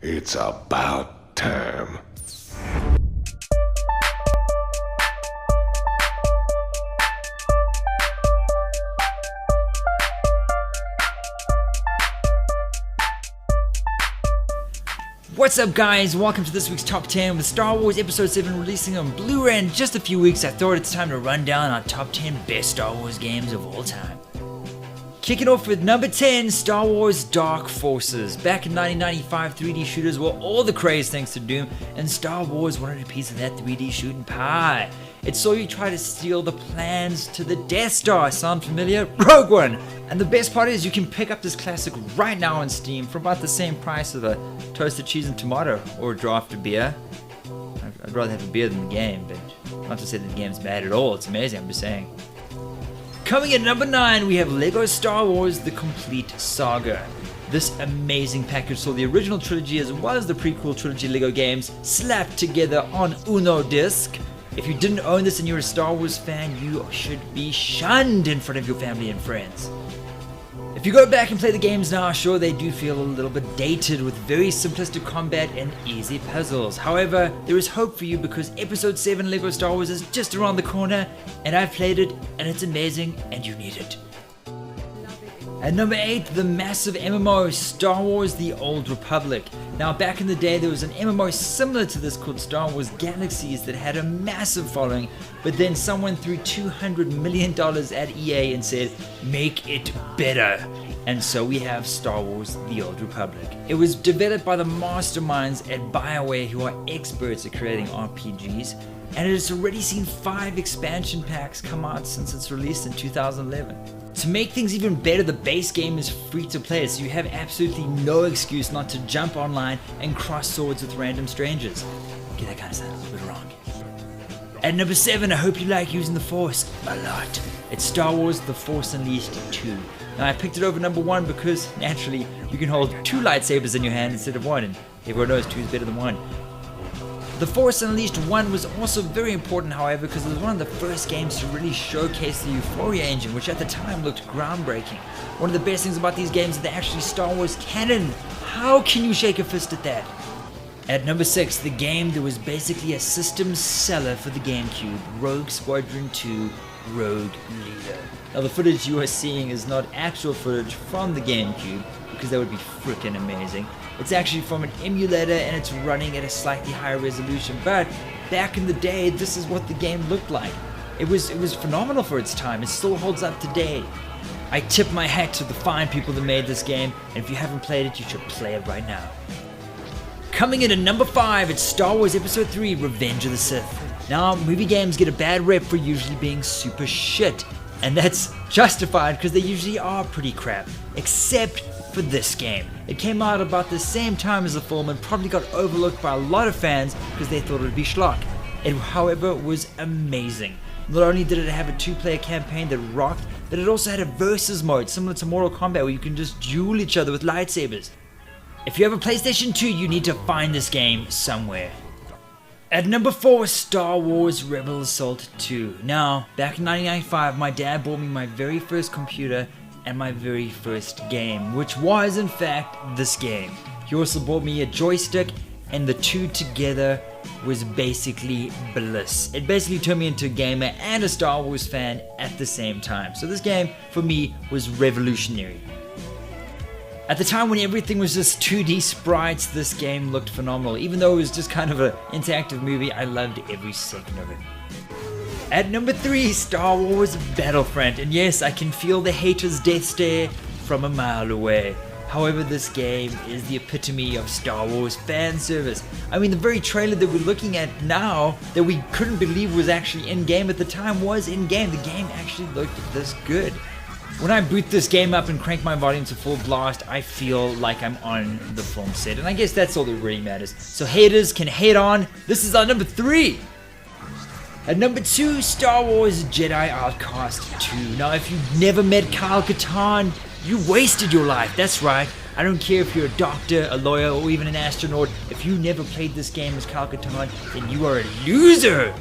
It's about time. What's up guys, welcome to this week's Top 10 with Star Wars Episode 7 releasing on Blu-ray in just a few weeks. I thought it's time to run down our top 10 best Star Wars games of all time. Kicking off with number 10, Star Wars Dark Forces. Back in 1995, 3D shooters were all the craze thanks to Doom, and Star Wars wanted a piece of that 3D shooting pie. It saw you try to steal the plans to the Death Star. Sound familiar? Rogue One! And the best part is you can pick up this classic right now on Steam for about the same price of a toasted cheese and tomato or a draft of beer. I'd rather have a beer than the game, but not to say that the game's bad at all. It's amazing, I'm just saying. Coming at number 9, we have LEGO Star Wars The Complete Saga. This amazing package saw the original trilogy as well as the prequel trilogy LEGO games slapped together on Uno disc. If you didn't own this and you're a Star Wars fan, you should be shunned in front of your family and friends. If you go back and play the games now, sure, they do feel a little bit dated with very simplistic combat and easy puzzles. However, there is hope for you because Episode 7 LEGO Star Wars is just around the corner, and I've played it, and it's amazing, and you need it. At number 8, the massive MMO Star Wars The Old Republic. Now, back in the day, there was an MMO similar to this called Star Wars Galaxies that had a massive following, but then someone threw $200 million at EA and said, make it better. And so we have Star Wars The Old Republic. It was developed by the masterminds at BioWare, who are experts at creating RPGs, and it has already seen 5 expansion packs come out since its release in 2011. To make things even better, the base game is free to play, so you have absolutely no excuse not to jump online and cross swords with random strangers. Okay, that kind of sounds a little bit wrong. At number 7, I hope you like using the Force a lot. It's Star Wars The Force Unleashed 2. Now I picked it over number 1 because, naturally, you can hold 2 lightsabers in your hand instead of 1, and everyone knows 2 is better than 1. The Force Unleashed 1 was also very important, however, because it was one of the first games to really showcase the Euphoria engine, which at the time looked groundbreaking. One of the best things about these games is they're actually Star Wars canon. How can you shake a fist at that? At number 6, the game that was basically a system seller for the GameCube, Rogue Squadron 2 Rogue Leader. Now the footage you are seeing is not actual footage from the GameCube, because that would be freaking amazing. It's actually from an emulator and it's running at a slightly higher resolution, but back in the day, this is what the game looked like. It was phenomenal for its time. It still holds up today. I tip my hat to the fine people that made this game, and if you haven't played it, you should play it right now. Coming in at number 5, it's Star Wars Episode 3 Revenge of the Sith. Now, movie games get a bad rep for usually being super shit, and that's justified because they usually are pretty crap, except for this game. It came out about the same time as the film and probably got overlooked by a lot of fans because they thought it would be schlock. It, however, was amazing. Not only did it have a 2-player campaign that rocked, but it also had a versus mode similar to Mortal Kombat where you can just duel each other with lightsabers. If you have a PlayStation 2, you need to find this game somewhere. At number 4, Star Wars Rebel Assault 2. Now, back in 1995, my dad bought me my very first computer and my very first game, which was in fact this game. He also bought me a joystick, and the two together was basically bliss. It basically turned me into a gamer and a Star Wars fan at the same time. So this game, for me, was revolutionary. At the time when everything was just 2D sprites, this game looked phenomenal. Even though it was just kind of an interactive movie, I loved every second of it. At number 3, Star Wars Battlefront, and yes, I can feel the haters' death stare from a mile away. However, this game is the epitome of Star Wars fan service. I mean, the very trailer that we're looking at now that we couldn't believe was actually in-game at the time was in-game. The game actually looked this good. When I boot this game up and crank my volume to full blast, I feel like I'm on the film set, and I guess that's all that really matters. So haters can hate on. This is our number 3. At number 2, Star Wars Jedi Outcast 2. Now, if you've never met Kyle Katarn, you wasted your life. That's right. I don't care if you're a doctor, a lawyer, or even an astronaut. If you never played this game as Kyle Katarn, then you are a loser.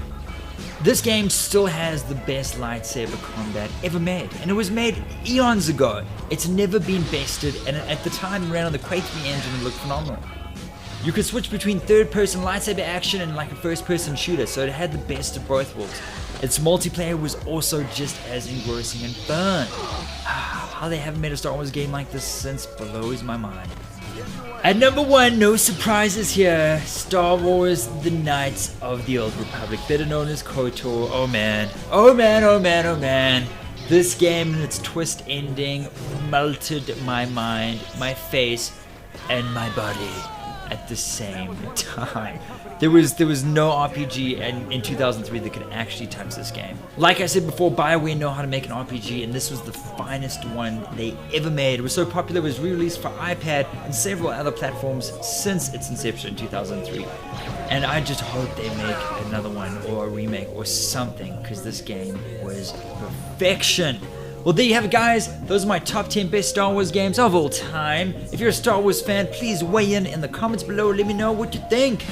This game still has the best lightsaber combat ever made, and it was made eons ago. It's never been bested, and at the time it ran on the Quake 3 engine and looked phenomenal. You could switch between third-person lightsaber action and like a first-person shooter, so it had the best of both worlds. Its multiplayer was also just as engrossing and fun. How they haven't made a Star Wars game like this since blows my mind. At number 1, no surprises here, Star Wars The Knights of the Old Republic, better known as KOTOR. Oh man, oh man, oh man, oh man. This game and its twist ending melted my mind, my face, and my body at the same time. There was no RPG in 2003 that could actually touch this game. Like I said before, BioWare know how to make an RPG, and this was the finest one they ever made. It was so popular it was re-released for iPad and several other platforms since its inception in 2003. And I just hope they make another one or a remake or something, because this game was perfection. Well, there you have it, guys. Those are my top 10 best Star Wars games of all time. If you're a Star Wars fan, please weigh in the comments below. Let me know what you think.